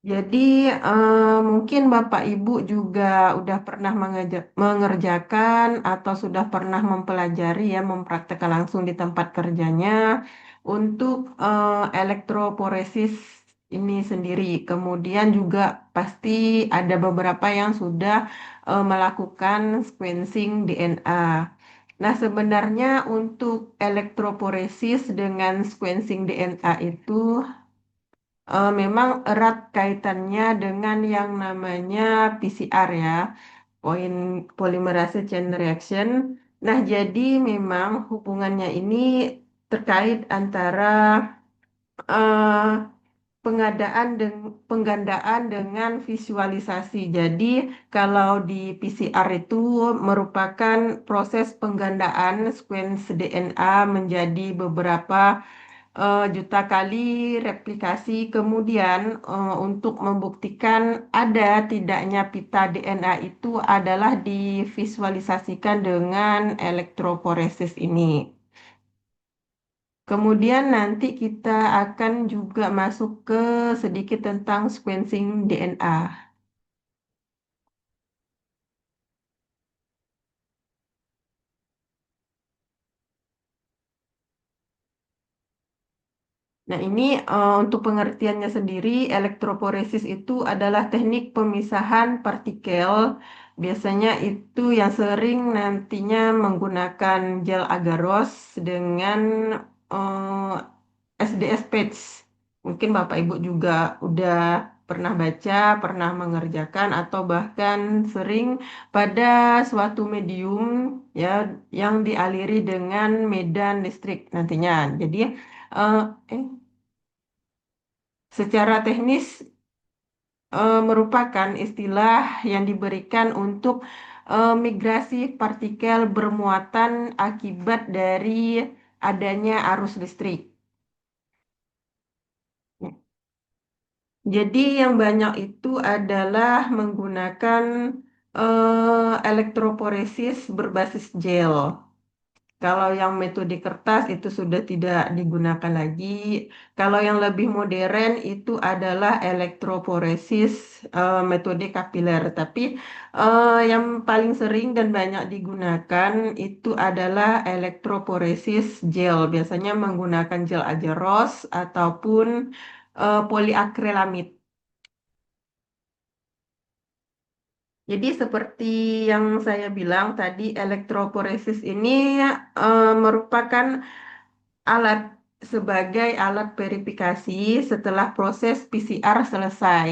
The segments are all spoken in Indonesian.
Jadi mungkin Bapak Ibu juga udah pernah mengerjakan atau sudah pernah mempelajari ya mempraktekkan langsung di tempat kerjanya untuk elektroporesis ini sendiri. Kemudian juga pasti ada beberapa yang sudah melakukan sequencing DNA. Nah, sebenarnya untuk elektroporesis dengan sequencing DNA itu memang erat kaitannya dengan yang namanya PCR ya, polymerase chain reaction. Nah, jadi memang hubungannya ini terkait antara eh, penggandaan dengan visualisasi. Jadi, kalau di PCR itu merupakan proses penggandaan sequence DNA menjadi beberapa juta kali replikasi. Kemudian untuk membuktikan ada tidaknya pita DNA itu adalah divisualisasikan dengan elektroforesis ini. Kemudian nanti kita akan juga masuk ke sedikit tentang sequencing DNA. Nah, ini untuk pengertiannya sendiri, elektroforesis itu adalah teknik pemisahan partikel. Biasanya itu yang sering nantinya menggunakan gel agarose dengan SDS patch. Mungkin Bapak Ibu juga udah pernah baca, pernah mengerjakan, atau bahkan sering pada suatu medium ya yang dialiri dengan medan listrik nantinya. Jadi eh, eh, secara teknis merupakan istilah yang diberikan untuk migrasi partikel bermuatan akibat dari adanya arus listrik. Jadi yang banyak itu adalah menggunakan elektroporesis berbasis gel. Kalau yang metode kertas itu sudah tidak digunakan lagi. Kalau yang lebih modern itu adalah elektroforesis metode kapiler. Tapi yang paling sering dan banyak digunakan itu adalah elektroforesis gel. Biasanya menggunakan gel agarose ataupun poliakrilamid. Jadi seperti yang saya bilang tadi, elektroforesis ini merupakan alat sebagai alat verifikasi setelah proses PCR selesai.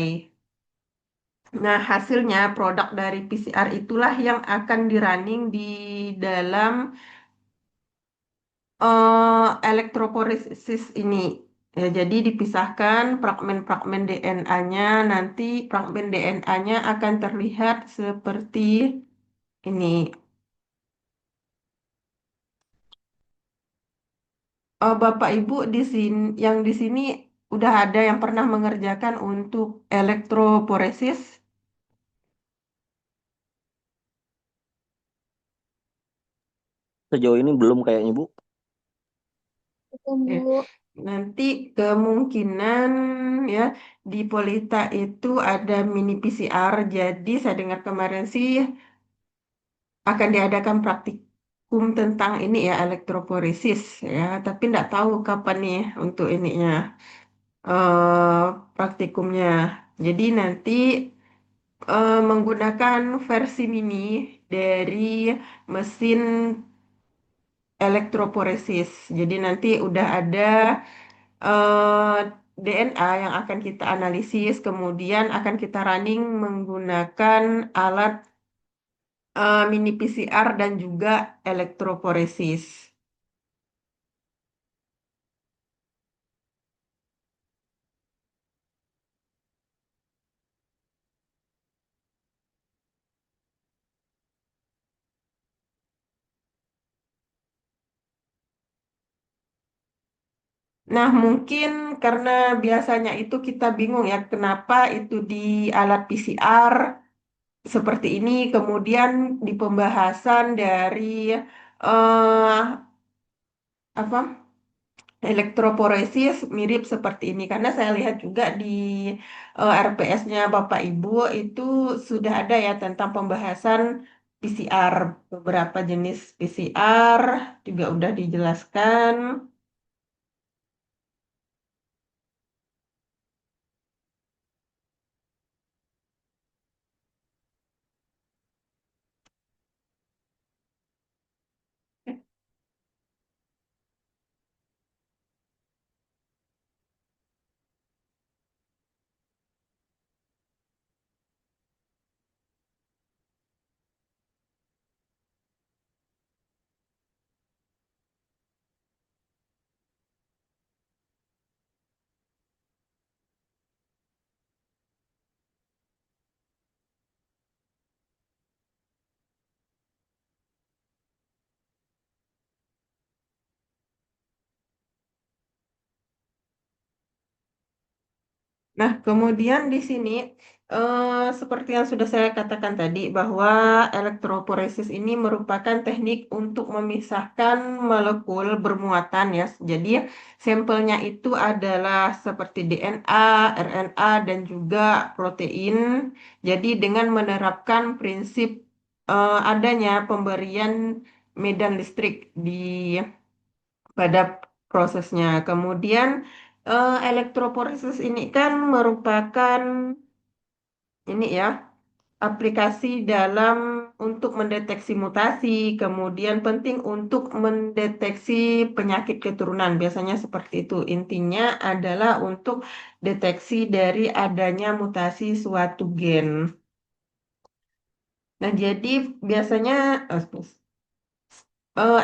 Nah, hasilnya produk dari PCR itulah yang akan dirunning di dalam elektroforesis ini. Ya, jadi dipisahkan fragmen-fragmen DNA-nya, nanti fragmen DNA-nya akan terlihat seperti ini. Bapak Ibu di sini yang di sini udah ada yang pernah mengerjakan untuk elektroforesis. Sejauh ini belum kayaknya Bu. Ya, nanti kemungkinan ya di Polita itu ada mini PCR. Jadi saya dengar kemarin sih akan diadakan praktikum tentang ini ya elektroforesis ya. Tapi nggak tahu kapan nih untuk ininya eh praktikumnya. Jadi nanti menggunakan versi mini dari mesin elektroforesis. Jadi nanti udah ada DNA yang akan kita analisis, kemudian akan kita running menggunakan alat mini PCR dan juga elektroforesis. Nah, mungkin karena biasanya itu kita bingung ya, kenapa itu di alat PCR seperti ini, kemudian di pembahasan dari eh, apa Elektroforesis mirip seperti ini karena saya lihat juga di RPS-nya Bapak Ibu itu sudah ada ya tentang pembahasan PCR, beberapa jenis PCR juga udah dijelaskan. Nah, kemudian di sini seperti yang sudah saya katakan tadi bahwa elektroforesis ini merupakan teknik untuk memisahkan molekul bermuatan ya. Jadi sampelnya itu adalah seperti DNA, RNA dan juga protein. Jadi dengan menerapkan prinsip adanya pemberian medan listrik di pada prosesnya. Kemudian elektroforesis ini kan merupakan ini ya aplikasi dalam untuk mendeteksi mutasi, kemudian penting untuk mendeteksi penyakit keturunan. Biasanya seperti itu. Intinya adalah untuk deteksi dari adanya mutasi suatu gen. Nah, jadi biasanya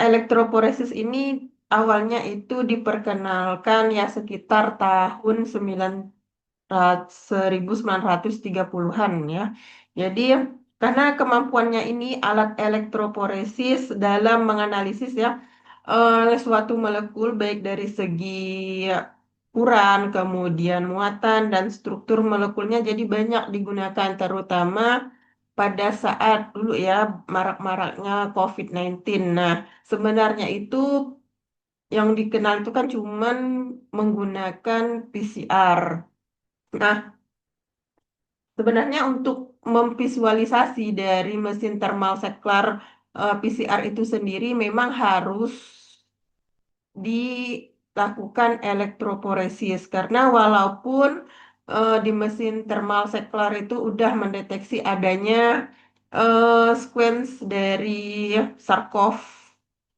elektroforesis ini awalnya itu diperkenalkan ya sekitar tahun 1930-an ya. Jadi karena kemampuannya ini alat elektroforesis dalam menganalisis ya suatu molekul baik dari segi ukuran, kemudian muatan dan struktur molekulnya jadi banyak digunakan terutama pada saat dulu ya marak-maraknya COVID-19. Nah, sebenarnya itu yang dikenal itu kan cuman menggunakan PCR. Nah, sebenarnya untuk memvisualisasi dari mesin thermal saklar PCR itu sendiri memang harus dilakukan elektroforesis karena walaupun di mesin thermal saklar itu udah mendeteksi adanya sequence dari SARS-CoV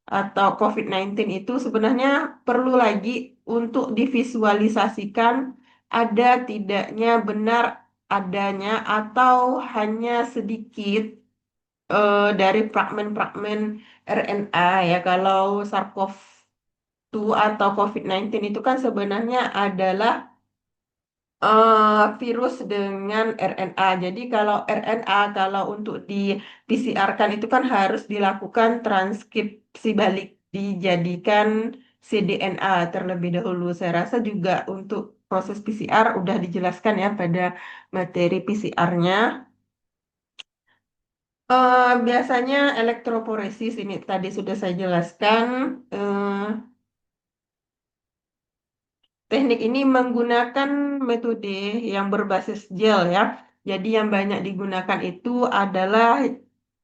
atau COVID-19 itu sebenarnya perlu lagi untuk divisualisasikan ada tidaknya benar adanya atau hanya sedikit dari fragmen-fragmen RNA ya kalau SARS-CoV-2 atau COVID-19 itu kan sebenarnya adalah virus dengan RNA. Jadi kalau RNA kalau untuk di PCR-kan itu kan harus dilakukan transkripsi balik dijadikan cDNA terlebih dahulu. Saya rasa juga untuk proses PCR udah dijelaskan ya pada materi PCR-nya. Biasanya elektroforesis ini tadi sudah saya jelaskan. Eh, Teknik ini menggunakan metode yang berbasis gel ya. Jadi yang banyak digunakan itu adalah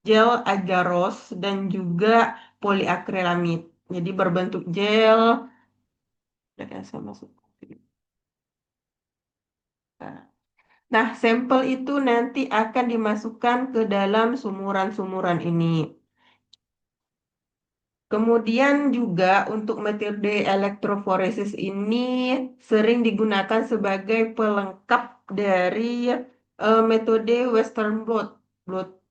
gel agarose dan juga poliakrilamid. Jadi berbentuk gel. Ya, saya masuk. Nah, sampel itu nanti akan dimasukkan ke dalam sumuran-sumuran ini. Kemudian juga untuk metode elektroforesis ini sering digunakan sebagai pelengkap dari metode Western blot.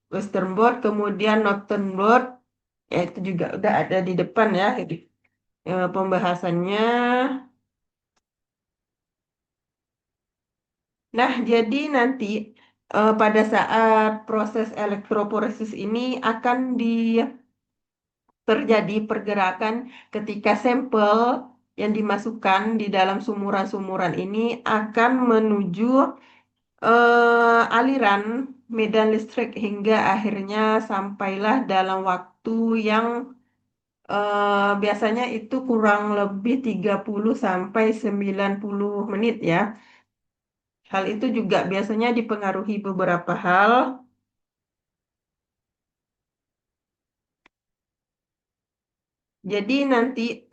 Western blot, kemudian Northern blot, ya itu juga udah ada di depan ya jadi, pembahasannya. Nah, jadi nanti pada saat proses elektroforesis ini akan terjadi pergerakan ketika sampel yang dimasukkan di dalam sumuran-sumuran ini akan menuju aliran medan listrik hingga akhirnya sampailah dalam waktu yang biasanya itu kurang lebih 30 sampai 90 menit ya. Hal itu juga biasanya dipengaruhi beberapa hal. Jadi nanti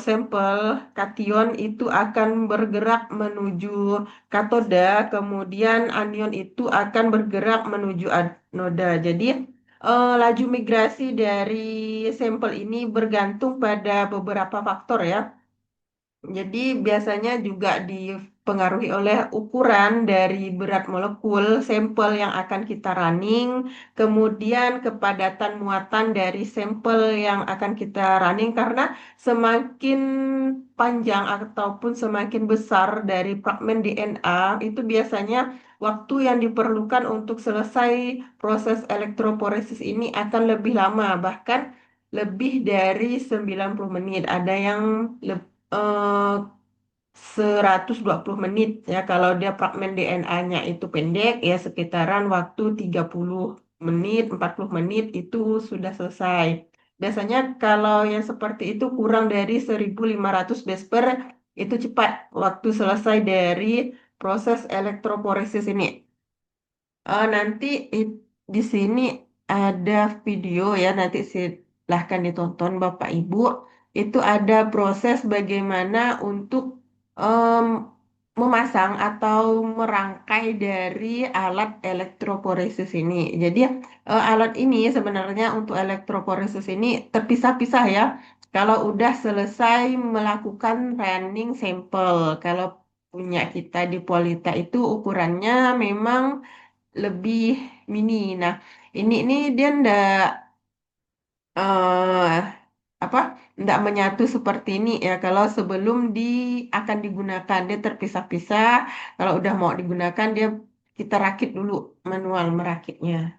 sampel kation itu akan bergerak menuju katoda, kemudian anion itu akan bergerak menuju anoda. Jadi laju migrasi dari sampel ini bergantung pada beberapa faktor ya. Jadi biasanya juga dipengaruhi oleh ukuran dari berat molekul sampel yang akan kita running, kemudian kepadatan muatan dari sampel yang akan kita running karena semakin panjang ataupun semakin besar dari fragmen DNA itu biasanya waktu yang diperlukan untuk selesai proses elektroforesis ini akan lebih lama, bahkan lebih dari 90 menit. Ada yang 120 menit ya kalau dia fragmen DNA-nya itu pendek ya sekitaran waktu 30 menit, 40 menit itu sudah selesai. Biasanya kalau yang seperti itu kurang dari 1.500 besper itu cepat waktu selesai dari proses elektroforesis ini. Nanti di sini ada video ya, nanti silahkan ditonton Bapak Ibu. Itu ada proses bagaimana untuk em, memasang atau merangkai dari alat elektroforesis ini. Jadi alat ini sebenarnya untuk elektroforesis ini terpisah-pisah ya. Kalau udah selesai melakukan running sampel, kalau punya kita di Polita itu ukurannya memang lebih mini. Nah, ini dia eh apa ndak menyatu seperti ini ya. Kalau sebelum akan digunakan dia terpisah-pisah. Kalau udah mau digunakan dia kita rakit dulu manual merakitnya.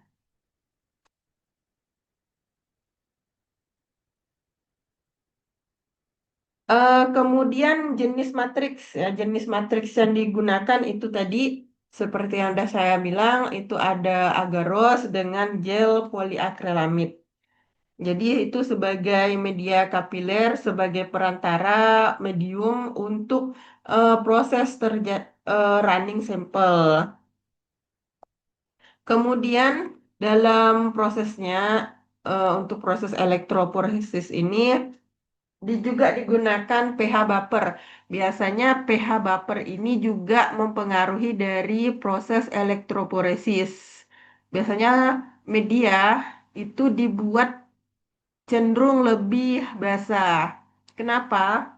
Kemudian jenis matriks ya jenis matriks yang digunakan itu tadi seperti yang sudah saya bilang itu ada agarose dengan gel poliakrilamid. Jadi itu sebagai media kapiler, sebagai perantara medium untuk proses running sampel. Kemudian dalam prosesnya, untuk proses elektroforesis ini juga digunakan pH buffer. Biasanya pH buffer ini juga mempengaruhi dari proses elektroforesis. Biasanya media itu dibuat cenderung lebih basah. Kenapa?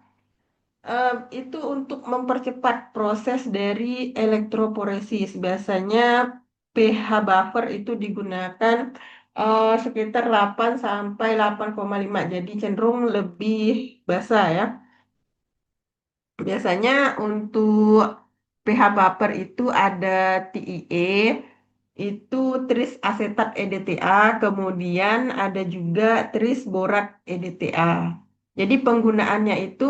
Itu untuk mempercepat proses dari elektroforesis. Biasanya pH buffer itu digunakan sekitar 8 sampai 8,5. Jadi cenderung lebih basah ya. Biasanya untuk pH buffer itu ada TiE, itu tris asetat EDTA, kemudian ada juga tris borat EDTA. Jadi penggunaannya itu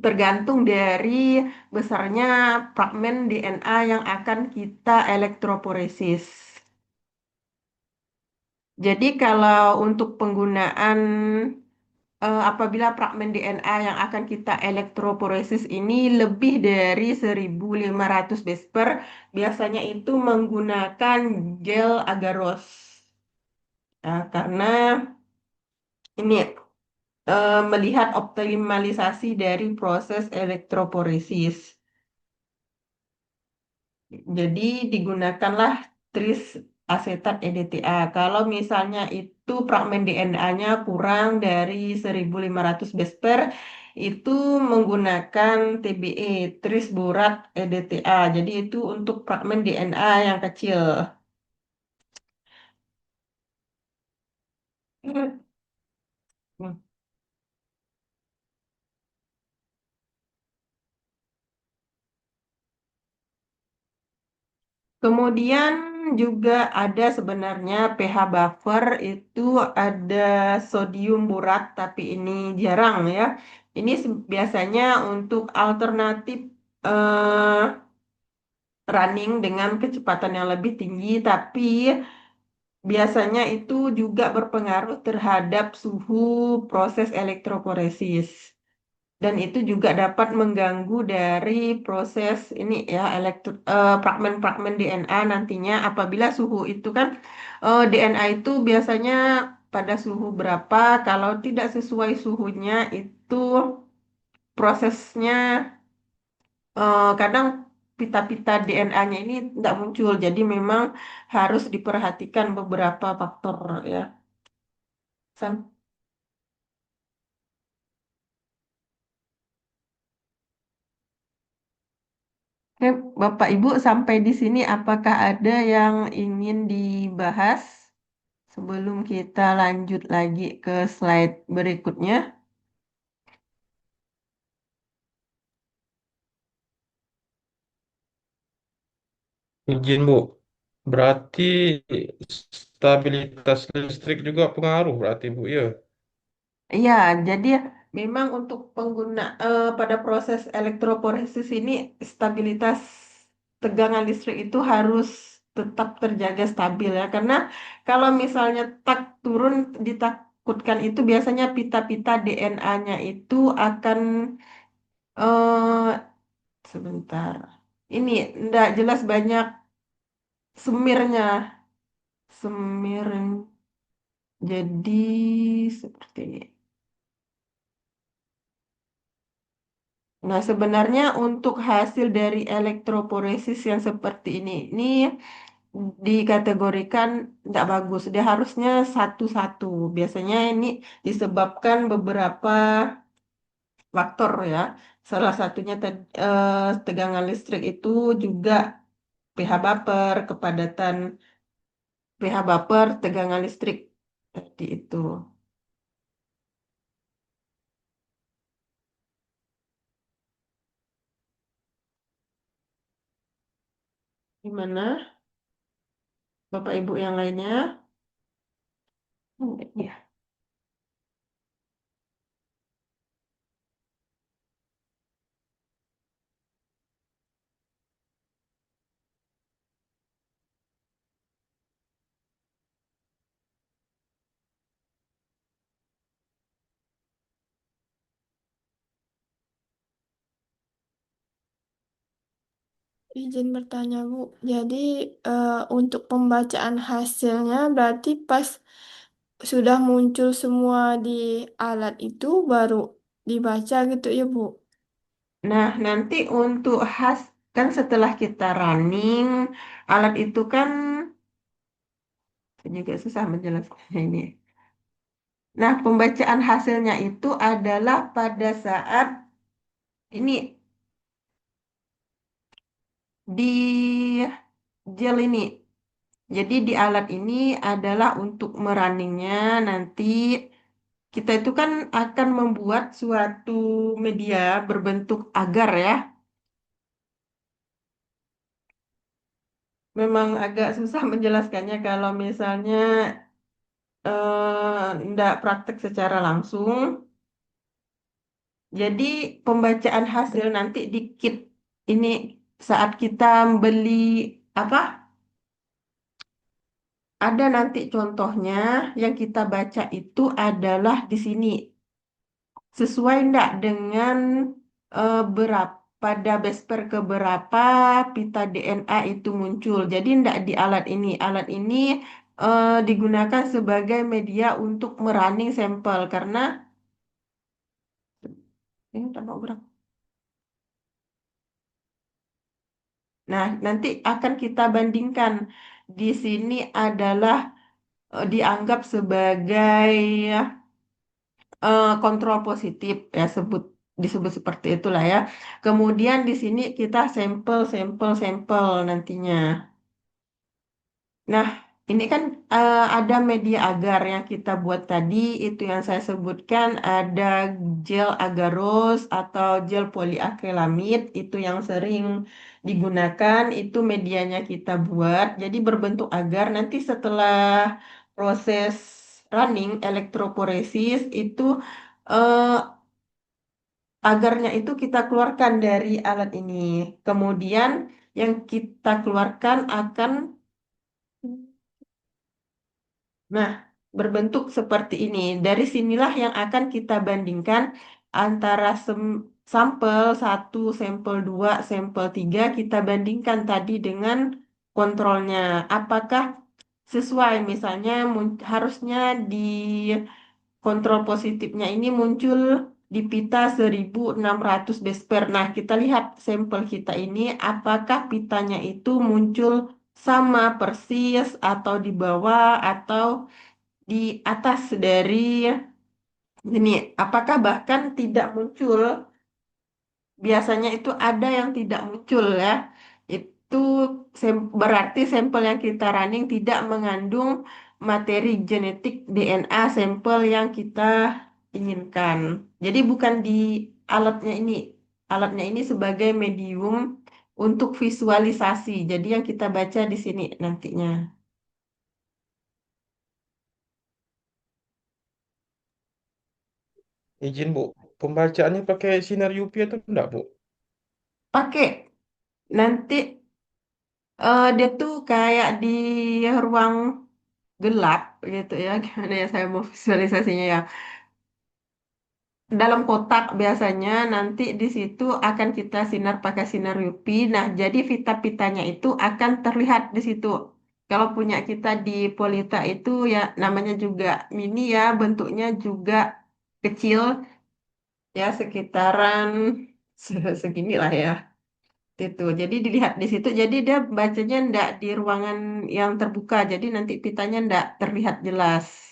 tergantung dari besarnya fragmen DNA yang akan kita elektroforesis. Jadi kalau untuk penggunaan apabila fragmen DNA yang akan kita elektroforesis ini lebih dari 1.500 besper, biasanya itu menggunakan gel agarose. Karena ini melihat optimalisasi dari proses elektroforesis. Jadi digunakanlah tris asetat EDTA. Kalau misalnya itu fragmen DNA-nya kurang dari 1.500 besper, itu menggunakan TBE, tris borat EDTA. Jadi itu untuk fragmen DNA yang kecil. Kemudian juga ada sebenarnya pH buffer itu ada sodium borat, tapi ini jarang ya. Ini biasanya untuk alternatif running dengan kecepatan yang lebih tinggi, tapi biasanya itu juga berpengaruh terhadap suhu proses elektroforesis. Dan itu juga dapat mengganggu dari proses ini ya fragmen-fragmen DNA nantinya apabila suhu itu kan DNA itu biasanya pada suhu berapa, kalau tidak sesuai suhunya itu prosesnya kadang pita-pita DNA-nya ini tidak muncul. Jadi memang harus diperhatikan beberapa faktor ya. Sam- Oke, Bapak Ibu sampai di sini apakah ada yang ingin dibahas sebelum kita lanjut lagi ke slide berikutnya? Izin Bu, berarti stabilitas listrik juga pengaruh berarti Bu ya. Iya, jadi memang untuk pengguna pada proses elektroforesis ini stabilitas tegangan listrik itu harus tetap terjaga stabil ya, karena kalau misalnya tak turun ditakutkan itu biasanya pita-pita DNA-nya itu akan sebentar. Ini enggak jelas banyak semirnya, semir. Jadi seperti ini. Nah, sebenarnya untuk hasil dari elektroporesis yang seperti ini dikategorikan tidak bagus. Dia harusnya satu-satu. Biasanya ini disebabkan beberapa faktor ya. Salah satunya tegangan listrik itu juga pH baper, kepadatan pH baper, tegangan listrik. Tadi itu. Gimana? Bapak Ibu yang lainnya? Ya. Izin bertanya, Bu. Jadi, untuk pembacaan hasilnya berarti pas sudah muncul semua di alat itu baru dibaca gitu ya, Bu? Nah, nanti untuk kan setelah kita running, alat itu kan saya juga susah menjelaskannya ini. Nah, pembacaan hasilnya itu adalah pada saat ini di gel ini. Jadi di alat ini adalah untuk merunningnya nanti kita itu kan akan membuat suatu media berbentuk agar ya. Memang agak susah menjelaskannya kalau misalnya tidak praktek secara langsung. Jadi pembacaan hasil nanti di kit ini saat kita beli apa? Ada nanti contohnya yang kita baca itu adalah di sini. Sesuai enggak dengan berapa pada besper keberapa pita DNA itu muncul. Jadi enggak di alat ini. Alat ini digunakan sebagai media untuk merunning sampel karena ini tambah berapa? Nah, nanti akan kita bandingkan. Di sini adalah dianggap sebagai kontrol positif ya disebut seperti itulah ya. Kemudian di sini kita sampel nantinya. Nah, ini kan ada media agar yang kita buat tadi, itu yang saya sebutkan ada gel agarose atau gel poliakrilamid, itu yang sering digunakan, itu medianya kita buat, jadi berbentuk agar, nanti setelah proses running elektroporesis itu eh, agarnya itu kita keluarkan dari alat ini. Kemudian yang kita keluarkan akan Nah, berbentuk seperti ini. Dari sinilah yang akan kita bandingkan antara sampel 1, sampel 2, sampel 3, kita bandingkan tadi dengan kontrolnya. Apakah sesuai, misalnya harusnya di kontrol positifnya ini muncul di pita 1600 Besper. Nah, kita lihat sampel kita ini apakah pitanya itu muncul sama persis atau di bawah atau di atas dari ini. Apakah bahkan tidak muncul? Biasanya itu ada yang tidak muncul ya. Itu berarti sampel yang kita running tidak mengandung materi genetik DNA sampel yang kita inginkan. Jadi bukan di alatnya ini. Alatnya ini sebagai medium untuk visualisasi. Jadi yang kita baca di sini nantinya. Izin Bu, pembacaannya pakai sinar UV atau enggak Bu? Pakai nanti dia tuh kayak di ruang gelap gitu ya. Gimana ya saya mau visualisasinya ya. Dalam kotak biasanya nanti di situ akan kita sinar pakai sinar UV. Nah, jadi pita-pitanya itu akan terlihat di situ. Kalau punya kita di Polita itu ya namanya juga mini ya, bentuknya juga kecil ya sekitaran segini lah ya. Itu. Jadi dilihat di situ. Jadi dia bacanya ndak di ruangan yang terbuka. Jadi nanti pitanya ndak terlihat jelas.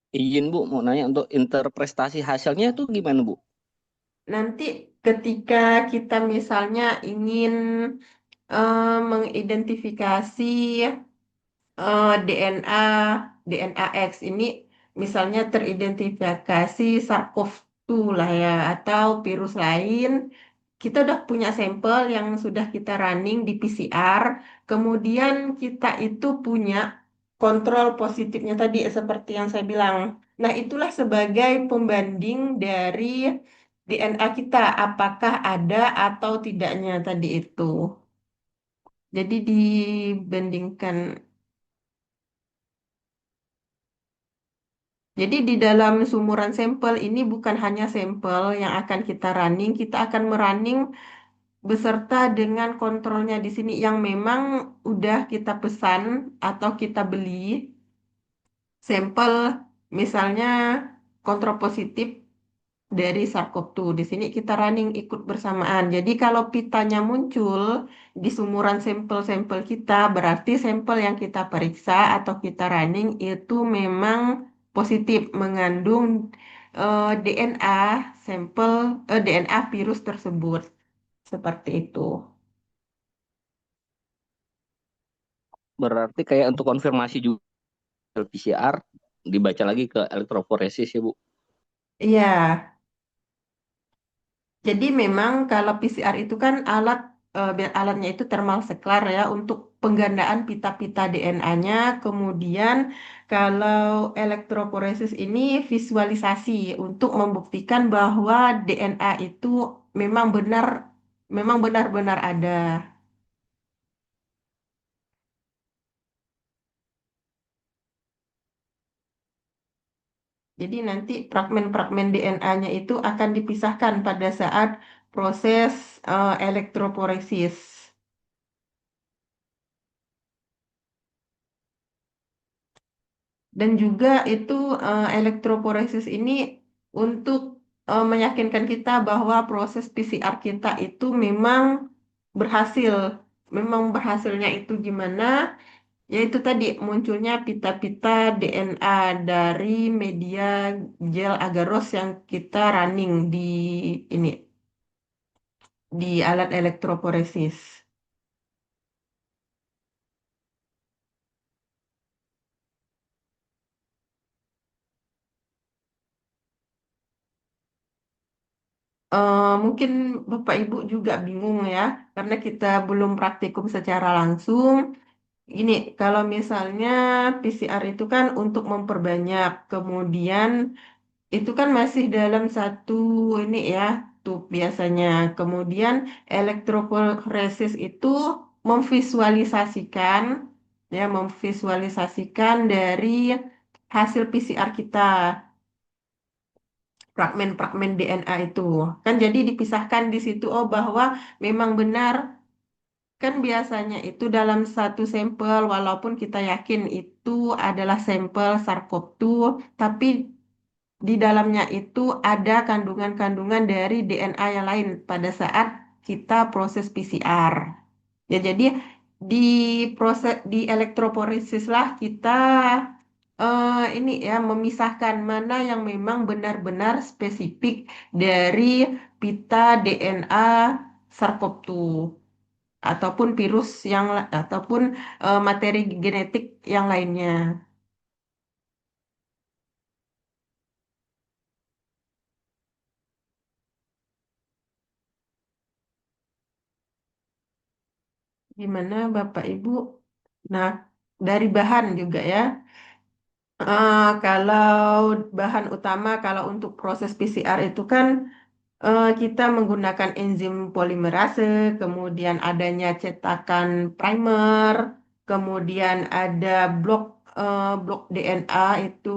Izin Bu, mau nanya untuk interpretasi hasilnya itu gimana Bu? Nanti ketika kita misalnya ingin mengidentifikasi DNA DNA X ini misalnya teridentifikasi SARS-CoV-2 lah ya atau virus lain. Kita udah punya sampel yang sudah kita running di PCR, kemudian kita itu punya kontrol positifnya tadi seperti yang saya bilang. Nah, itulah sebagai pembanding dari DNA kita, apakah ada atau tidaknya tadi itu. Jadi dibandingkan. Jadi di dalam sumuran sampel ini bukan hanya sampel yang akan kita running, kita akan merunning beserta dengan kontrolnya di sini yang memang udah kita pesan atau kita beli sampel misalnya kontrol positif dari SARS-CoV-2. Di sini kita running ikut bersamaan. Jadi kalau pitanya muncul di sumuran sampel-sampel kita, berarti sampel yang kita periksa atau kita running itu memang positif mengandung DNA sampel DNA virus tersebut. Seperti itu. Berarti kayak untuk konfirmasi juga PCR dibaca lagi ke elektroforesis ya Bu. Iya, jadi memang kalau PCR itu kan alatnya itu thermal seklar ya untuk penggandaan pita-pita DNA-nya. Kemudian kalau elektroforesis ini visualisasi untuk membuktikan bahwa DNA itu memang memang benar-benar ada. Jadi nanti fragmen-fragmen DNA-nya itu akan dipisahkan pada saat proses elektroforesis. Dan juga itu elektroforesis ini untuk meyakinkan kita bahwa proses PCR kita itu memang berhasil. Memang berhasilnya itu gimana? Yaitu tadi munculnya pita-pita DNA dari media gel agarose yang kita running ini di alat elektroforesis. Mungkin Bapak Ibu juga bingung ya, karena kita belum praktikum secara langsung. Ini kalau misalnya PCR itu kan untuk memperbanyak, kemudian itu kan masih dalam satu ini ya. tuh biasanya. Kemudian elektroforesis itu memvisualisasikan memvisualisasikan dari hasil PCR kita, fragmen-fragmen DNA itu. Kan jadi dipisahkan di situ, oh bahwa memang benar. Kan biasanya itu dalam satu sampel, walaupun kita yakin itu adalah sampel SARS-CoV-2, tapi di dalamnya itu ada kandungan-kandungan dari DNA yang lain pada saat kita proses PCR. Ya, jadi di proses di elektroforesis lah kita ini ya memisahkan mana yang memang benar-benar spesifik dari pita DNA SARS-CoV-2 ataupun virus ataupun materi genetik yang lainnya. Gimana Bapak Ibu? Nah, dari bahan juga ya. Kalau bahan utama kalau untuk proses PCR itu kan kita menggunakan enzim polimerase, kemudian adanya cetakan primer, kemudian ada blok DNA itu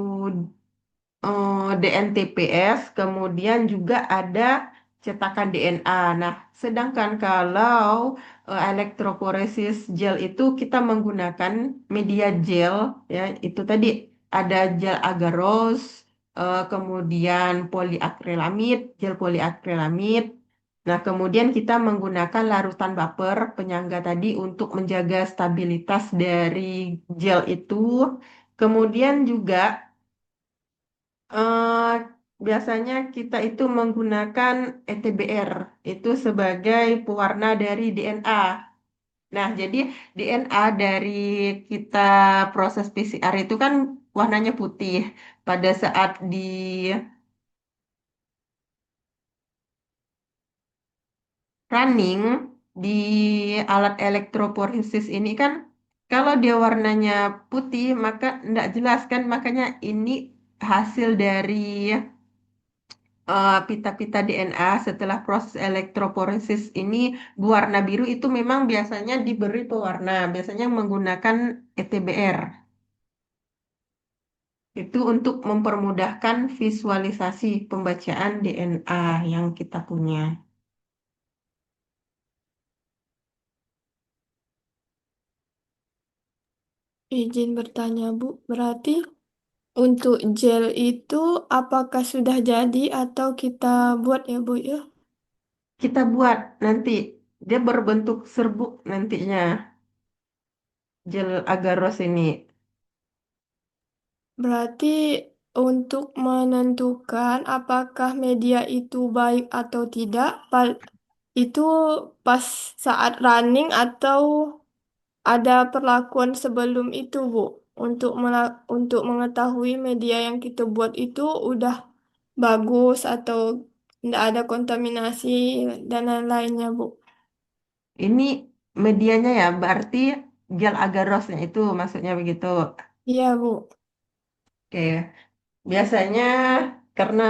DNTPS, kemudian juga ada cetakan DNA. Nah, sedangkan kalau elektroforesis gel itu kita menggunakan media gel, ya, itu tadi ada gel agarose, kemudian poliakrilamid, gel poliakrilamid. Nah, kemudian kita menggunakan larutan baper penyangga tadi untuk menjaga stabilitas dari gel itu. Kemudian juga eh, biasanya kita itu menggunakan ETBR itu sebagai pewarna dari DNA. Nah, jadi DNA dari kita proses PCR itu kan warnanya putih. Pada saat di running di alat elektroforesis ini kan kalau dia warnanya putih maka tidak jelas kan, makanya ini hasil dari pita-pita DNA setelah proses elektroforesis ini berwarna biru itu memang biasanya diberi pewarna, biasanya menggunakan ETBR. Itu untuk mempermudahkan visualisasi pembacaan DNA yang kita punya. Izin bertanya, Bu. Berarti untuk gel itu apakah sudah jadi atau kita buat ya, Bu ya? Kita buat nanti, dia berbentuk serbuk nantinya, gel agar ini. Berarti untuk menentukan apakah media itu baik atau tidak, itu pas saat running atau ada perlakuan sebelum itu, Bu, untuk untuk mengetahui media yang kita buat itu udah bagus atau tidak ada kontaminasi dan lain-lainnya, Bu. Ini medianya ya, berarti gel agarosnya itu maksudnya begitu. Iya, Bu. Oke, biasanya karena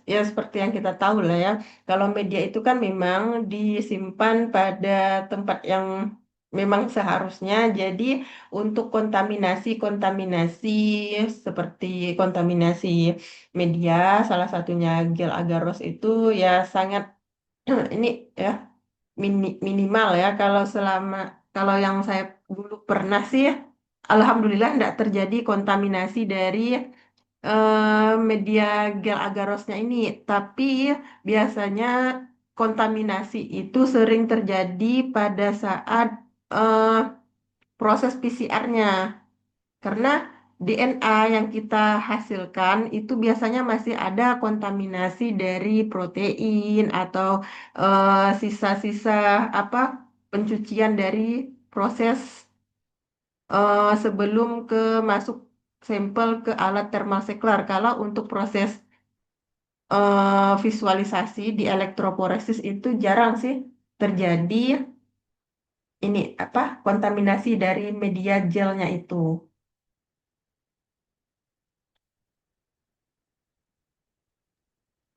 ya seperti yang kita tahu lah ya, kalau media itu kan memang disimpan pada tempat yang memang seharusnya. Jadi untuk kontaminasi-kontaminasi seperti kontaminasi media, salah satunya gel agaros itu ya sangat ini ya minimal ya. Kalau yang saya dulu pernah sih, alhamdulillah tidak terjadi kontaminasi dari media gel agarosnya ini, tapi biasanya kontaminasi itu sering terjadi pada saat eh, proses PCR-nya, karena DNA yang kita hasilkan itu biasanya masih ada kontaminasi dari protein atau sisa-sisa apa pencucian dari proses sebelum masuk sampel ke alat thermal Kalau untuk proses visualisasi di elektroforesis itu jarang sih terjadi ini apa kontaminasi dari media gelnya itu.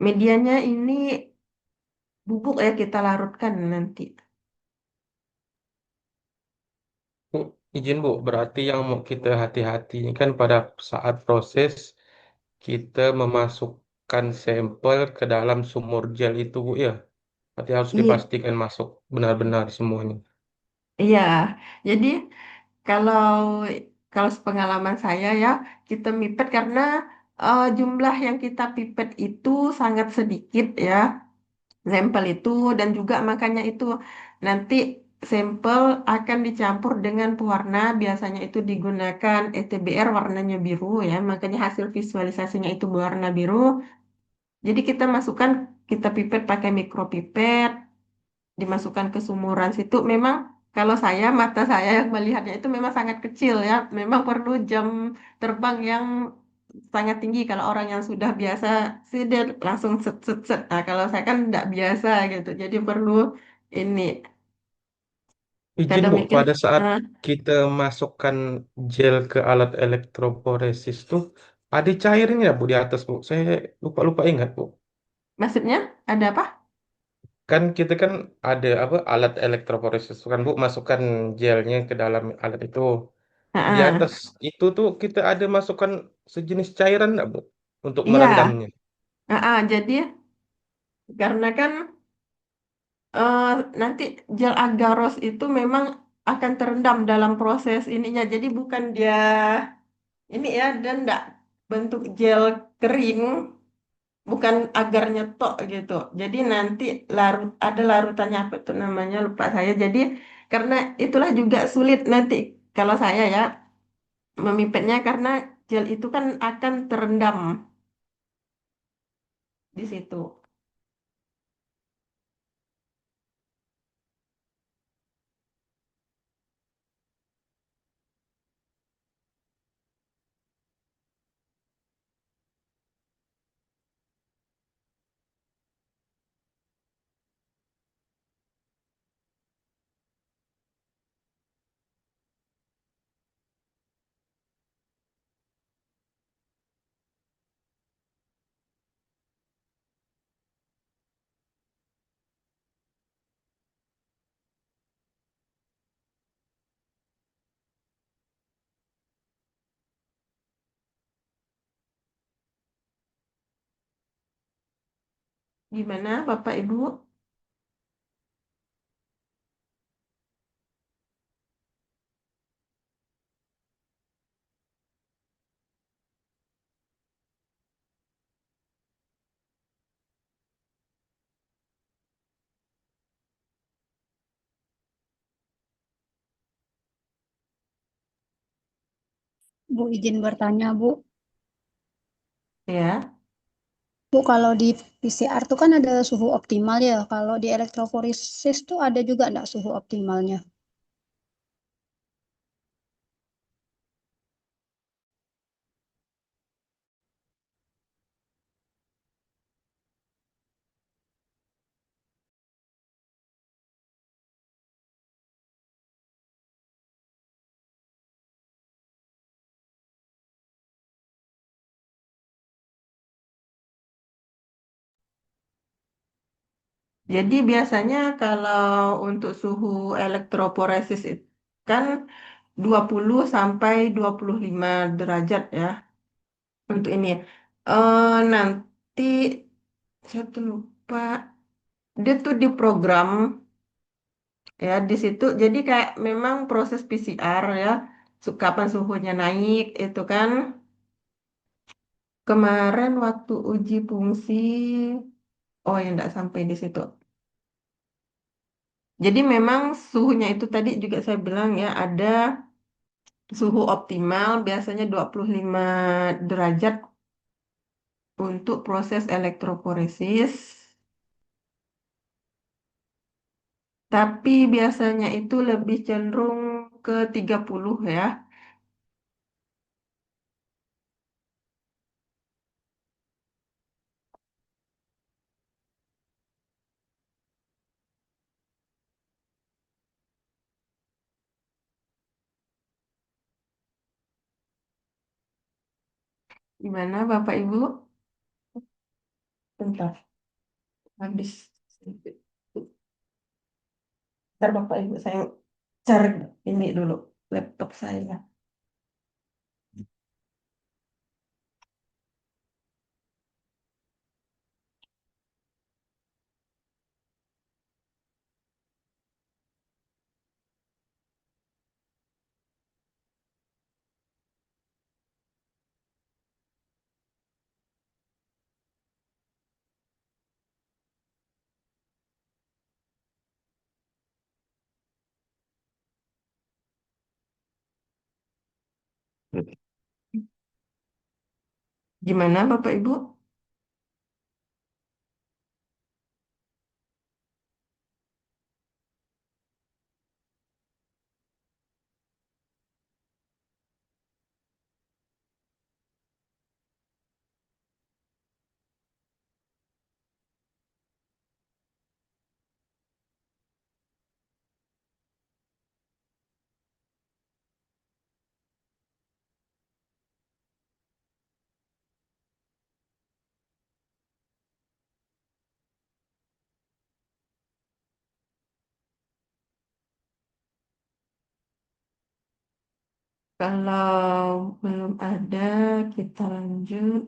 Medianya ini bubuk ya kita larutkan nanti. Bu, izin Bu, berarti yang mau kita hati-hati ini kan pada saat proses kita memasukkan sampel ke dalam sumur gel itu Bu ya. Berarti harus Iya, dipastikan masuk benar-benar semuanya. iya. Jadi kalau kalau sepengalaman saya ya, kita mipet karena jumlah yang kita pipet itu sangat sedikit ya, sampel itu dan juga makanya itu nanti sampel akan dicampur dengan pewarna, biasanya itu digunakan ETBR warnanya biru ya, makanya hasil visualisasinya itu berwarna biru. Jadi kita masukkan, kita pipet pakai mikropipet, dimasukkan ke sumuran situ. Memang kalau saya, mata saya yang melihatnya itu memang sangat kecil ya. Memang perlu jam terbang yang sangat tinggi. Kalau orang yang sudah biasa sih dia langsung set set set. Nah, kalau saya kan tidak biasa gitu. Jadi perlu ini. Izin Kadang Bu, mikir, pada saat "Ah, kita masukkan gel ke alat elektroforesis tuh ada cairnya Bu di atas Bu. Saya lupa-lupa ingat Bu. maksudnya ada apa?" Kan kita kan ada apa alat elektroforesis kan Bu, masukkan gelnya ke dalam alat itu. Di Ah, atas itu tuh kita ada masukkan sejenis cairan nggak Bu untuk iya. merendamnya. Jadi karena kan eh, nanti gel agar-agar itu memang akan terendam dalam proses ininya. Jadi bukan dia ini ya dan enggak bentuk gel kering, bukan agarnya tok gitu. Jadi nanti ada larutannya apa tuh namanya lupa saya. Jadi karena itulah juga sulit nanti kalau saya ya memipetnya karena gel itu kan akan terendam di situ. Gimana Bapak Ibu? Bu izin bertanya, Bu. Ya. Bu, kalau di PCR tuh kan ada suhu optimal ya. Kalau di elektroforesis tuh ada juga enggak suhu optimalnya? Jadi biasanya kalau untuk suhu elektroforesis itu kan 20 sampai 25 derajat ya untuk ini. Nanti saya tuh lupa dia tuh diprogram ya di situ. Jadi kayak memang proses PCR ya. Kapan suhunya naik itu kan kemarin waktu uji fungsi. Oh ya enggak sampai di situ. Jadi memang suhunya itu tadi juga saya bilang ya ada suhu optimal biasanya 25 derajat untuk proses elektroforesis. Tapi biasanya itu lebih cenderung ke 30 ya. Gimana Bapak Ibu? Bentar, habis. Ntar Bapak Ibu saya cari ini dulu laptop saya. Gimana Bapak Ibu? Kalau belum ada, kita lanjut.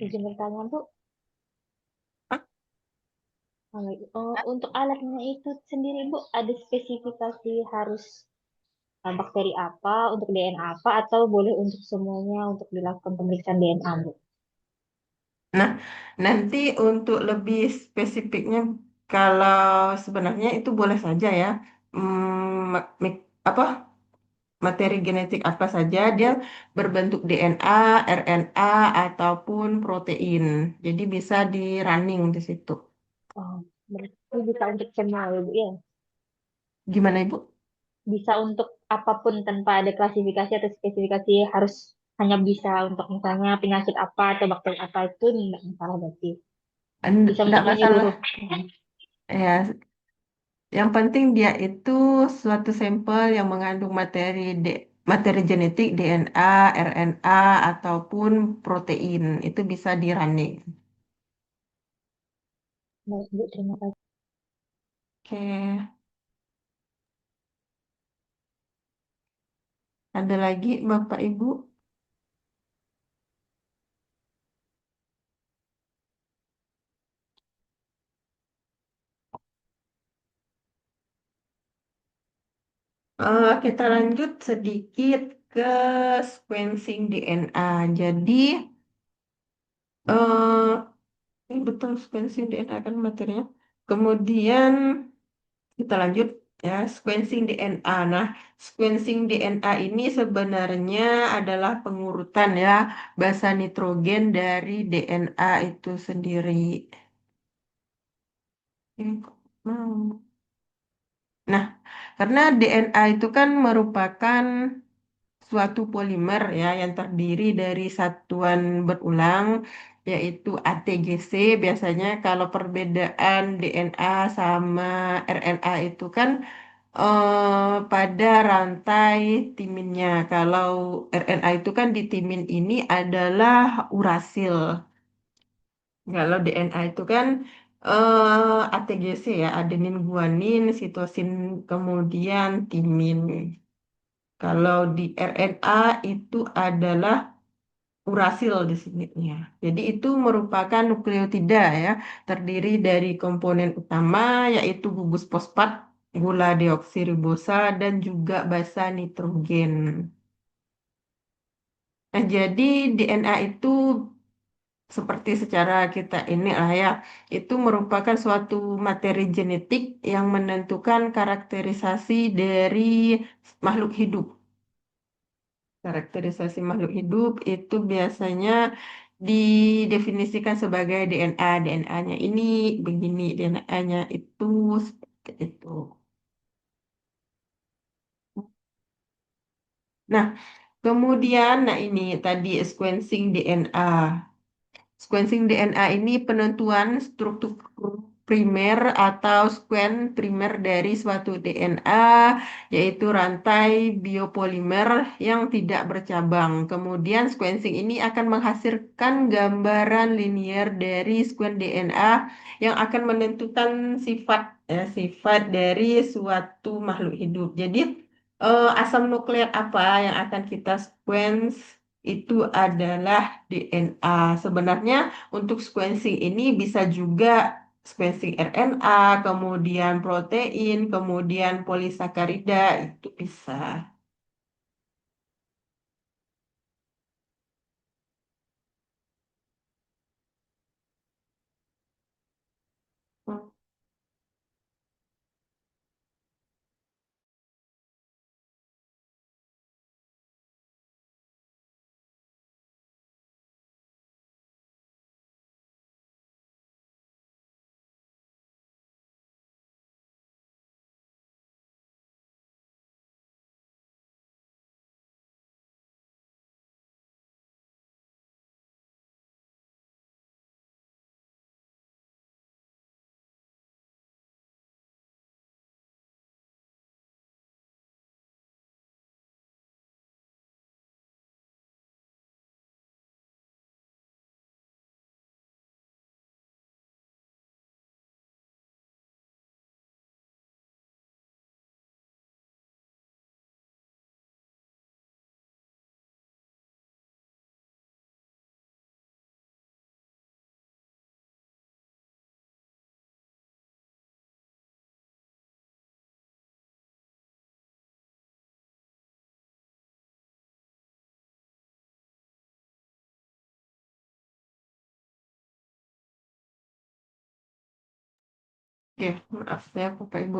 Izin bertanya, Bu. Ah, Untuk alatnya itu sendiri, Bu, ada spesifikasi harus bakteri apa, untuk DNA apa, atau boleh untuk semuanya untuk dilakukan pemeriksaan DNA, Bu? Nah, nanti untuk lebih spesifiknya, kalau sebenarnya itu boleh saja ya, apa materi genetik apa saja dia berbentuk DNA, RNA ataupun protein. Jadi bisa di running di situ. Oh, berarti bisa untuk semua, ya, Bu, ya? Gimana Ibu? Bisa untuk apapun tanpa ada klasifikasi atau spesifikasi harus hanya bisa untuk misalnya penyakit apa atau bakteri apa itu tidak masalah berarti. Bisa Enggak untuk masalah. menyeluruh. Ya, yang penting dia itu suatu sampel yang mengandung materi genetik DNA, RNA ataupun protein. Itu bisa di running. Baik, Bu, terima kasih. Oke, ada lagi Bapak Ibu? Kita lanjut sedikit ke sequencing DNA. Jadi, ini betul sequencing DNA kan materinya. Kemudian kita lanjut ya, sequencing DNA. Nah, sequencing DNA ini sebenarnya adalah pengurutan ya basa nitrogen dari DNA itu sendiri. Ini kok mau. Nah, karena DNA itu kan merupakan suatu polimer ya yang terdiri dari satuan berulang yaitu ATGC. Biasanya kalau perbedaan DNA sama RNA itu kan pada rantai timinnya. Kalau RNA itu kan di timin ini adalah urasil. Kalau DNA itu kan ATGC ya, adenin guanin, sitosin kemudian timin. Kalau di RNA itu adalah urasil di sini ya. Jadi itu merupakan nukleotida ya, terdiri dari komponen utama yaitu gugus fosfat, gula deoksiribosa dan juga basa nitrogen. Nah, jadi DNA itu seperti secara kita ini lah ya, itu merupakan suatu materi genetik yang menentukan karakterisasi dari makhluk hidup. Karakterisasi makhluk hidup itu biasanya didefinisikan sebagai DNA. DNA-nya ini begini, DNA-nya itu seperti itu. Nah, kemudian, nah ini tadi sequencing DNA. Sequencing DNA ini penentuan struktur primer atau sequen primer dari suatu DNA, yaitu rantai biopolimer yang tidak bercabang. Kemudian sequencing ini akan menghasilkan gambaran linier dari sekuen DNA yang akan menentukan sifat sifat dari suatu makhluk hidup. Jadi asam nukleat apa yang akan kita sequence itu adalah DNA. Sebenarnya untuk sequencing ini bisa juga sequencing RNA, kemudian protein, kemudian polisakarida, itu bisa. Oke, maaf ya Bapak Ibu.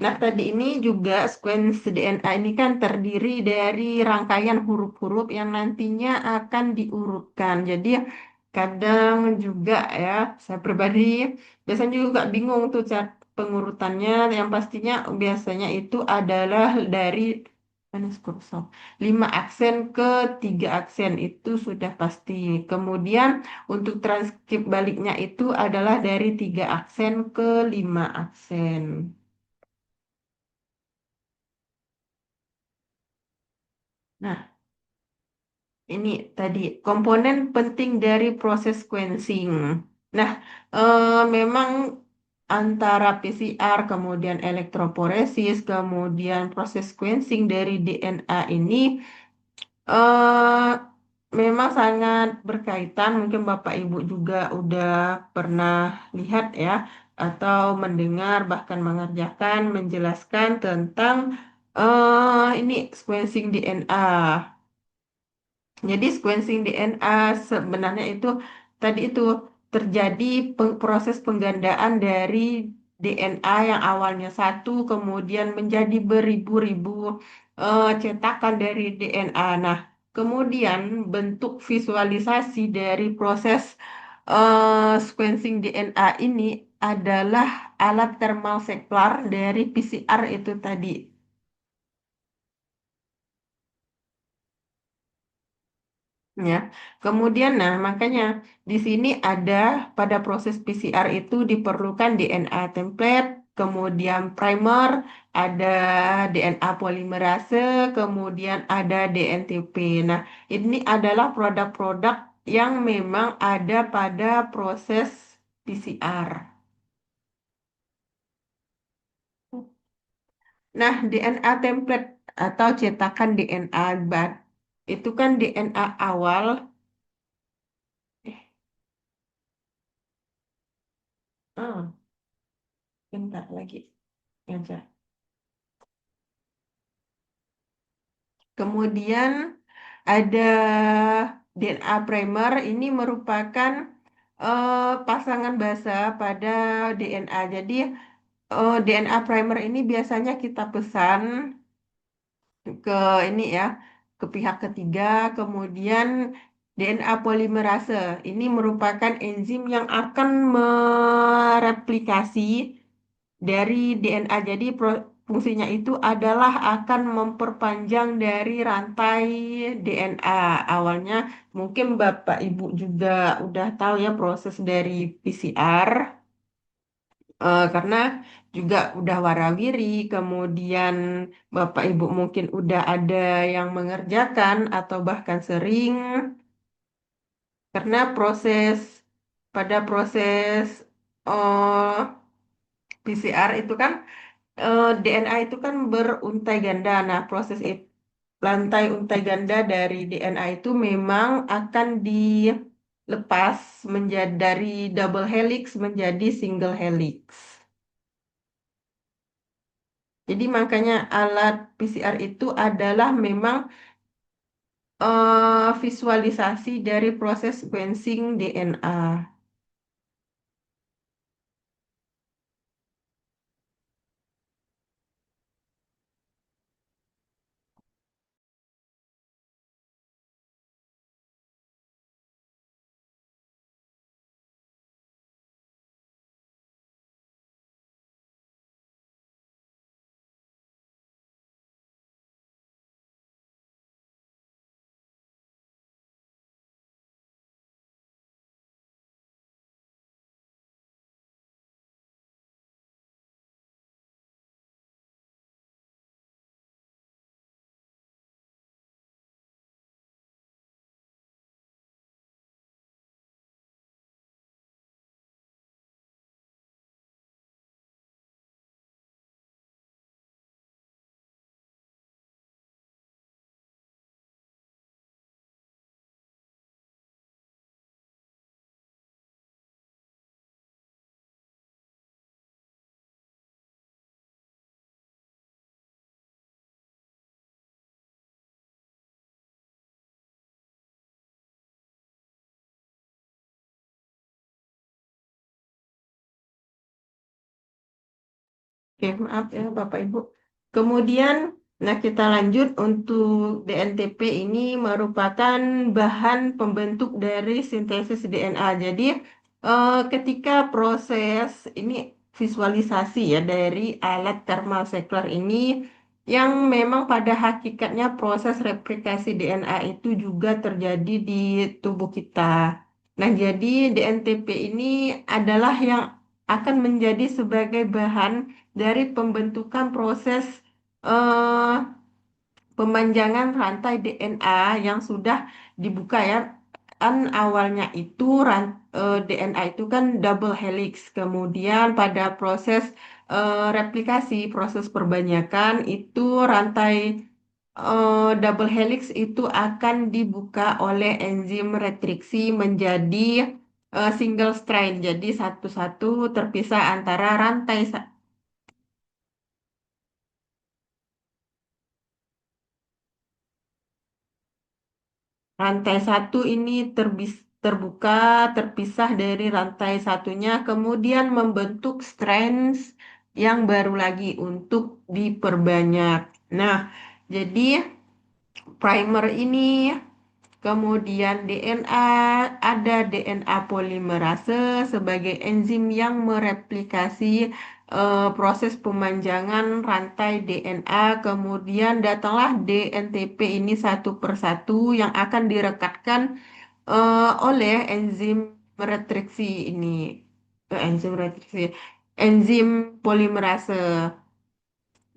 Nah, tadi ini juga sequence DNA ini kan terdiri dari rangkaian huruf-huruf yang nantinya akan diurutkan. Jadi kadang juga ya, saya pribadi biasanya juga bingung tuh cara pengurutannya. Yang pastinya biasanya itu adalah dari mana, scroll, 5 aksen ke 3 aksen itu sudah pasti. Kemudian untuk transkrip baliknya itu adalah dari 3 aksen ke 5 aksen. Nah, ini tadi komponen penting dari proses sequencing. Nah, memang antara PCR, kemudian elektroporesis, kemudian proses sequencing dari DNA ini eh, memang sangat berkaitan. Mungkin Bapak Ibu juga udah pernah lihat ya, atau mendengar bahkan mengerjakan, menjelaskan tentang ini sequencing DNA. Jadi sequencing DNA sebenarnya itu tadi itu terjadi proses penggandaan dari DNA yang awalnya satu kemudian menjadi beribu-ribu cetakan dari DNA. Nah, kemudian bentuk visualisasi dari proses sequencing DNA ini adalah alat thermal seklar dari PCR itu tadi. Ya, kemudian nah makanya di sini ada pada proses PCR itu diperlukan DNA template, kemudian primer, ada DNA polimerase, kemudian ada DNTP. Nah, ini adalah produk-produk yang memang ada pada proses PCR. Nah, DNA template atau cetakan DNA itu kan DNA awal. Eh, ah, bentar lagi aja. Kemudian ada DNA primer, ini merupakan pasangan basa pada DNA. Jadi DNA primer ini biasanya kita pesan ke ini ya, ke pihak ketiga. Kemudian DNA polimerase ini merupakan enzim yang akan mereplikasi dari DNA. Jadi fungsinya itu adalah akan memperpanjang dari rantai DNA. Awalnya mungkin Bapak Ibu juga udah tahu ya proses dari PCR, karena juga udah warawiri, kemudian Bapak Ibu mungkin udah ada yang mengerjakan atau bahkan sering, karena pada proses eh, PCR itu kan DNA itu kan beruntai ganda. Nah, lantai untai ganda dari DNA itu memang akan dilepas menjadi dari double helix menjadi single helix. Jadi makanya alat PCR itu adalah memang visualisasi dari proses sequencing DNA. Oke, maaf ya Bapak Ibu. Kemudian, nah kita lanjut untuk DNTP ini merupakan bahan pembentuk dari sintesis DNA. Jadi, ketika proses ini visualisasi ya dari alat thermal cycler ini yang memang pada hakikatnya proses replikasi DNA itu juga terjadi di tubuh kita. Nah, jadi DNTP ini adalah yang akan menjadi sebagai bahan dari pembentukan proses eh, pemanjangan rantai DNA yang sudah dibuka ya. Kan awalnya itu DNA itu kan double helix. Kemudian pada proses replikasi, proses perbanyakan itu rantai double helix itu akan dibuka oleh enzim retriksi menjadi single strand. Jadi satu-satu terpisah antara rantai satu ini terbuka, terpisah dari rantai satunya, kemudian membentuk strands yang baru lagi untuk diperbanyak. Nah, jadi primer ini, kemudian DNA, ada DNA polimerase sebagai enzim yang mereplikasi proses pemanjangan rantai DNA. Kemudian datanglah DNTP ini satu persatu yang akan direkatkan oleh enzim retriksi ini. Enzim retriksi, enzim polimerase.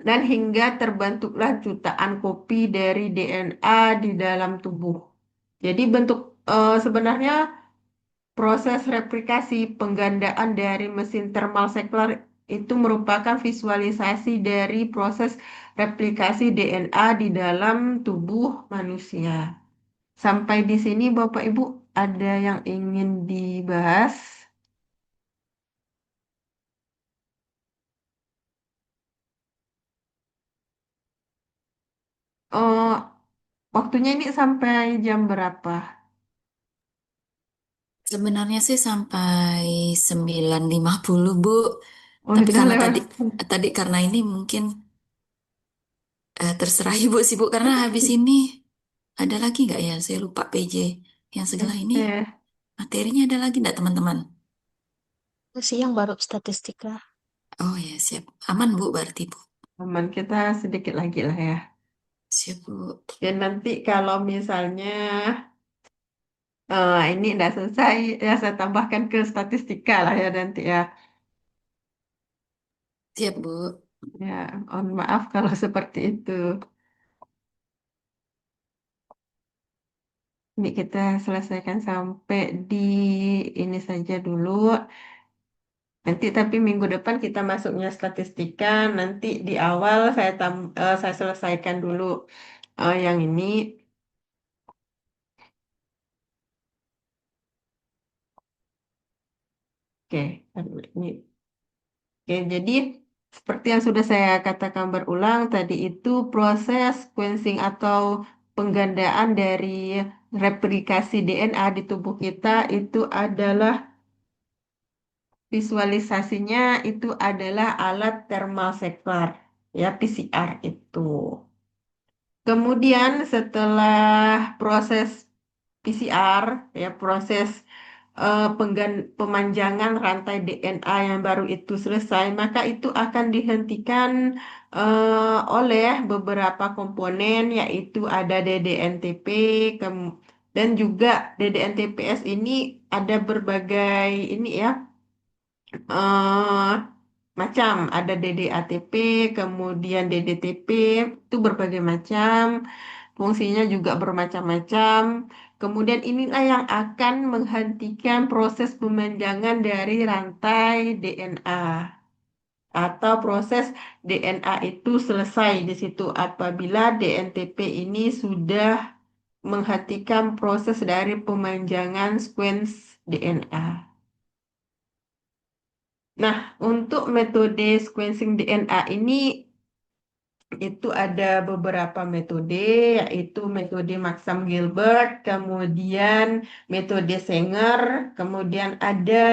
Dan hingga terbentuklah jutaan kopi dari DNA di dalam tubuh. Jadi sebenarnya proses replikasi penggandaan dari mesin thermal cycler itu merupakan visualisasi dari proses replikasi DNA di dalam tubuh manusia. Sampai di sini Bapak Ibu ada yang ingin dibahas? Oh, waktunya ini sampai jam berapa? Sebenarnya sih sampai 9.50 Bu. Oh, Tapi udah karena lewat. tadi karena ini mungkin terserah Ibu sih Bu. Karena habis ini ada lagi nggak ya? Saya lupa PJ yang sebelah ini. Oke, Materinya ada lagi nggak teman-teman? Siang baru statistika. Oh ya siap. Aman Bu berarti Bu. aman kita sedikit lagi lah ya. Siap Bu. Dan nanti kalau misalnya ini tidak selesai, ya saya tambahkan ke statistika lah ya nanti ya. Siap Bu. Ya, mohon maaf kalau seperti itu. Ini kita selesaikan sampai di ini saja dulu. Nanti tapi minggu depan kita masuknya statistika. Nanti di awal saya selesaikan dulu yang ini. Oke, ini. Oke, jadi seperti yang sudah saya katakan berulang tadi itu proses sequencing atau penggandaan dari replikasi DNA di tubuh kita itu adalah visualisasinya itu adalah alat thermal sheklar ya PCR itu. Kemudian setelah proses PCR ya proses pemanjangan rantai DNA yang baru itu selesai, maka itu akan dihentikan oleh beberapa komponen yaitu ada DDNTP dan juga DDNTPS ini ada berbagai ini ya eh macam ada DDATP, kemudian DDTP itu berbagai macam, fungsinya juga bermacam-macam. Kemudian inilah yang akan menghentikan proses pemanjangan dari rantai DNA atau proses DNA itu selesai di situ apabila DNTP ini sudah menghentikan proses dari pemanjangan sequence DNA. Nah, untuk metode sequencing DNA ini itu ada beberapa metode, yaitu metode Maxam Gilbert, kemudian metode Sanger, kemudian ada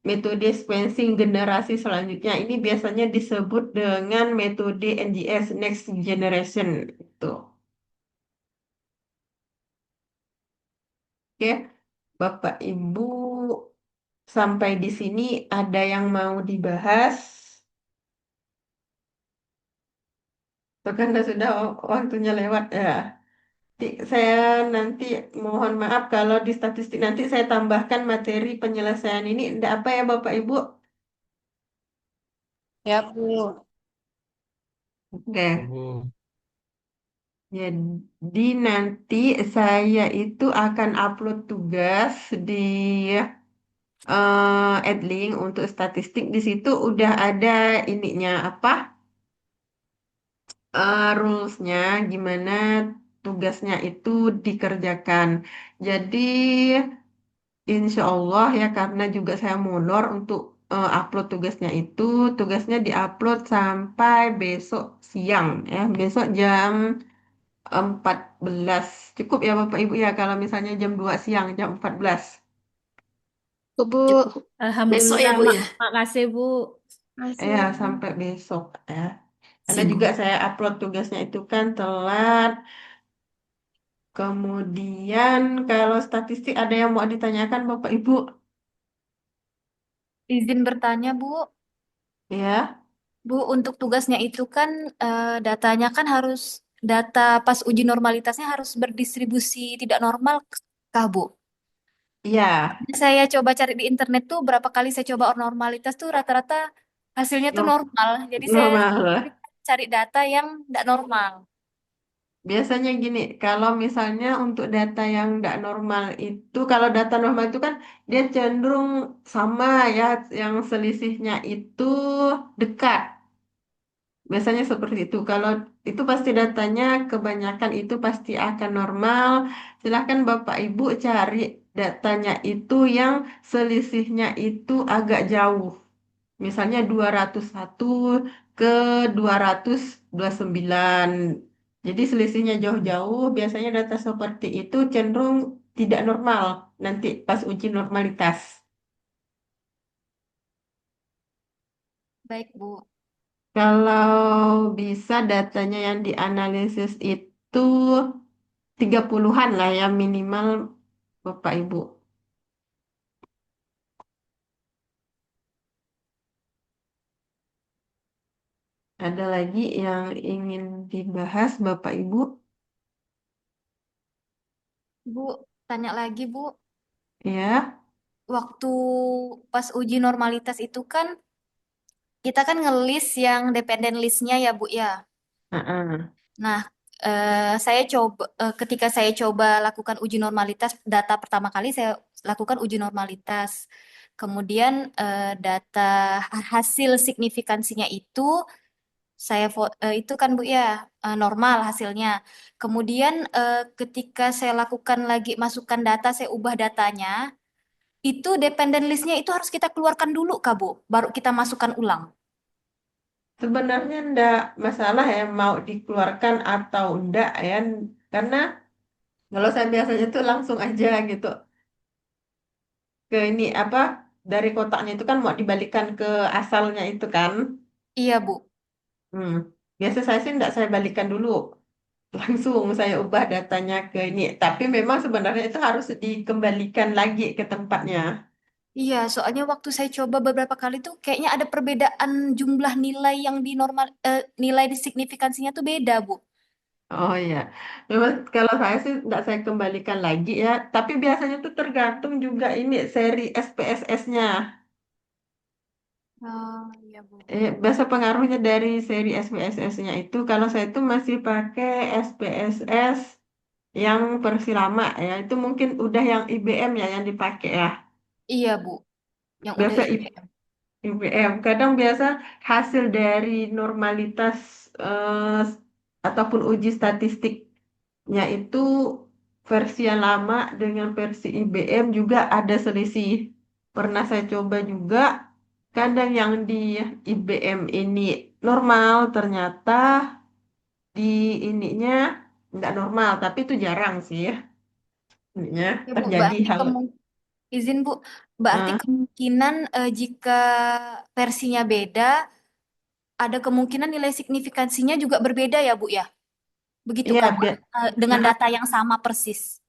metode sequencing generasi selanjutnya. Ini biasanya disebut dengan metode NGS Next Generation. Itu. Oke, Bapak Ibu, sampai di sini ada yang mau dibahas? Karena sudah waktunya lewat ya. Saya nanti mohon maaf kalau di statistik nanti saya tambahkan materi penyelesaian ini. Tidak apa ya Bapak Ibu? Ya, Bu. Oke. Bu. Jadi nanti saya itu akan upload tugas di Edlink untuk statistik. Di situ udah ada ininya apa? Rulesnya gimana tugasnya itu dikerjakan. Jadi insya Allah ya karena juga saya molor untuk upload tugasnya itu, tugasnya diupload sampai besok siang ya, besok jam 14. Cukup ya Bapak Ibu ya kalau misalnya jam 2 siang, jam 14. Bu, Cukup. Besok ya Alhamdulillah, Bu ya. makasih Bu. Masih Ya ya, Bu. sampai besok ya. Karena Siap Bu. juga saya upload tugasnya itu kan telat. Kemudian kalau statistik ada yang mau ditanyakan Bapak Ibu? Izin bertanya Bu. Ya. Bu, untuk tugasnya itu kan datanya kan harus data pas uji normalitasnya harus berdistribusi tidak normal kah Bu? Iya, Saya coba cari di internet tuh berapa kali saya coba normalitas tuh rata-rata hasilnya tuh no- normal. Jadi saya normal. cari data yang tidak normal. Biasanya gini, kalau misalnya untuk data yang tidak normal itu, kalau data normal itu kan dia cenderung sama ya, yang selisihnya itu dekat. Biasanya seperti itu. Kalau itu pasti datanya kebanyakan itu pasti akan normal. Silahkan Bapak Ibu cari datanya itu yang selisihnya itu agak jauh. Misalnya 201 ke 229. Jadi selisihnya jauh-jauh, biasanya data seperti itu cenderung tidak normal nanti pas uji normalitas. Baik, Bu. Kalau bisa datanya yang dianalisis itu 30-an lah ya minimal Bapak Ibu. Ada lagi yang ingin dibahas Bapak Ibu? Bu, tanya lagi, Bu. Ya. Waktu pas uji normalitas itu kan kita kan ngelis yang dependent listnya ya, Bu ya. Heeh. Nah, ketika saya coba lakukan uji normalitas, data pertama kali saya lakukan uji normalitas. Kemudian data hasil signifikansinya itu itu kan Bu ya normal hasilnya. Kemudian ketika saya lakukan lagi masukkan data, saya ubah datanya, itu dependent listnya itu harus kita keluarkan dulu Kak Bu, baru kita masukkan ulang. Sebenarnya enggak masalah ya mau dikeluarkan atau enggak ya. Karena kalau saya biasanya tuh langsung aja gitu ke ini apa dari kotaknya itu kan mau dibalikan ke asalnya itu kan. Iya Bu. Hmm. Biasa saya sih enggak saya balikan dulu. Langsung saya ubah datanya ke ini. Tapi memang sebenarnya itu harus dikembalikan lagi ke tempatnya. Iya, soalnya waktu saya coba beberapa kali tuh kayaknya ada perbedaan jumlah nilai yang nilai di signifikansinya tuh beda, Bu. Oh iya, memang kalau saya sih tidak saya kembalikan lagi ya. Tapi biasanya tuh tergantung juga ini seri SPSS-nya. Oh, iya, Bu. Biasa pengaruhnya dari seri SPSS-nya itu. Kalau saya itu masih pakai SPSS yang versi lama ya. Itu mungkin udah yang IBM ya yang dipakai ya. Iya, Bu. Yang udah Biasa IBM. IBM. Kadang biasa hasil dari normalitas eh, ataupun uji statistiknya itu versi yang lama dengan versi IBM juga ada selisih. Pernah saya coba juga, kadang yang di IBM ini normal, ternyata di ininya nggak normal, tapi itu jarang sih ya. Ininya Ya, Bu. terjadi hal. Izin, Bu. Berarti eh, kemungkinan jika versinya beda, ada kemungkinan nilai signifikansinya juga berbeda ya, Bu ya? Begitu iya, kan, Bu? Dengan nah, data yang sama persis.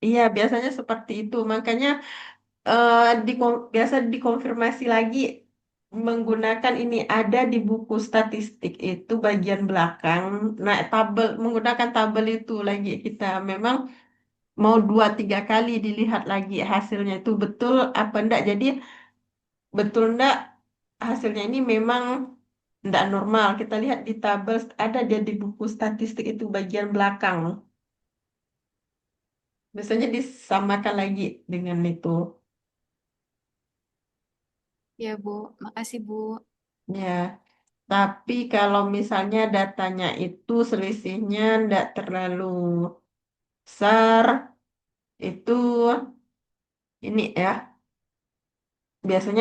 iya biasanya seperti itu. Makanya biasa dikonfirmasi lagi menggunakan ini ada di buku statistik itu bagian belakang. Nah, menggunakan tabel itu lagi kita memang mau 2-3 kali dilihat lagi hasilnya itu betul apa enggak. Jadi betul enggak hasilnya ini memang enggak normal. Kita lihat di tabel ada dia di buku statistik itu bagian belakang. Biasanya disamakan lagi dengan itu. Ya, Bu. Makasih, Bu. Ya. Tapi kalau misalnya datanya itu selisihnya tidak terlalu besar, itu ini ya biasanya